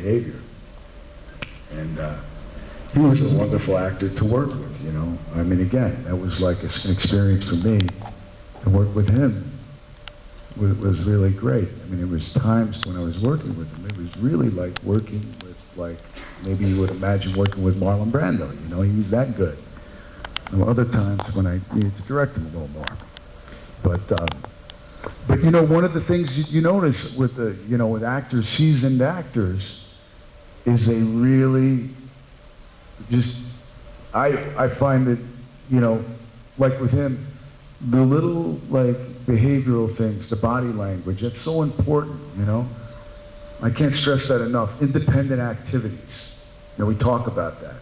behavior. And he was a wonderful actor to work with, you know. I mean, again, that was like an experience for me. To work with him was really great. I mean, there was times when I was working with him, it was really like working with, like, maybe you would imagine working with Marlon Brando, you know, he was that good. And other times when I needed to direct him a little more. But you know, one of the things you notice with the, you know, with actors, seasoned actors, is they really just, I find that, you know, like with him, the little, like, behavioral things, the body language, that's so important, you know? I can't stress that enough. Independent activities. You know, we talk about that.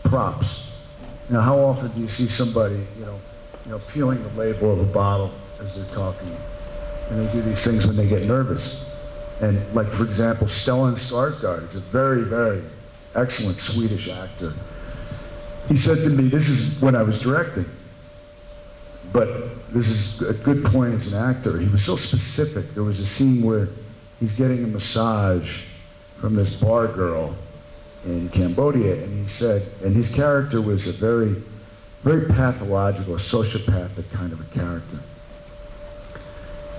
Props. You know, how often do you see somebody, you know, peeling the label of a bottle as they're talking? And they do these things when they get nervous. And, like, for example, Stellan Skarsgård is a very, very excellent Swedish actor. He said to me, this is when I was directing, but this is a good point as an actor. He was so specific. There was a scene where he's getting a massage from this bar girl in Cambodia, and he said, and his character was a very, very pathological, sociopathic kind of a character.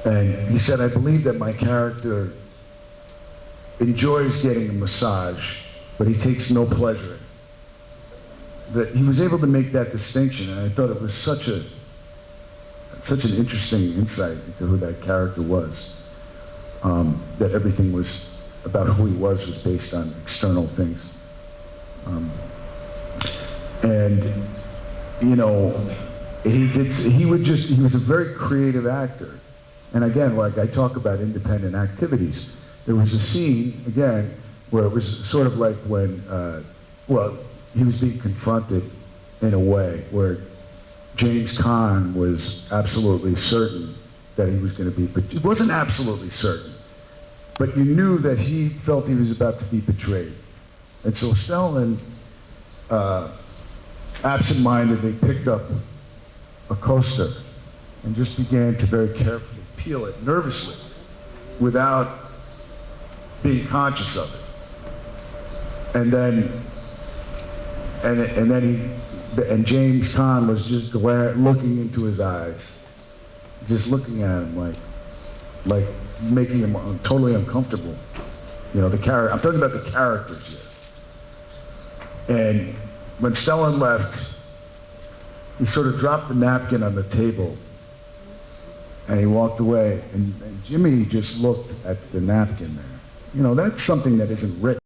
And he said, I believe that my character enjoys getting a massage, but he takes no pleasure in it. That he was able to make that distinction, and I thought it was such an interesting insight into who that character was. That everything was about who he was based on external things. And you know, he was a very creative actor. And again, like I talk about independent activities, there was a scene, again, where it was sort of like when, well, he was being confronted in a way where James Caan was absolutely certain that he was going to be, but he wasn't absolutely certain. But you knew that he felt he was about to be betrayed. And so Stellan, absent-mindedly picked up a coaster and just began to very carefully peel it, nervously, without being conscious of it. And then James Caan was just looking into his eyes, just looking at him like making him totally uncomfortable. You know, the character. I'm talking about the characters here. And when Stellan left, he sort of dropped the napkin on the table, and he walked away. And Jimmy just looked at the napkin there. You know, that's something that isn't written.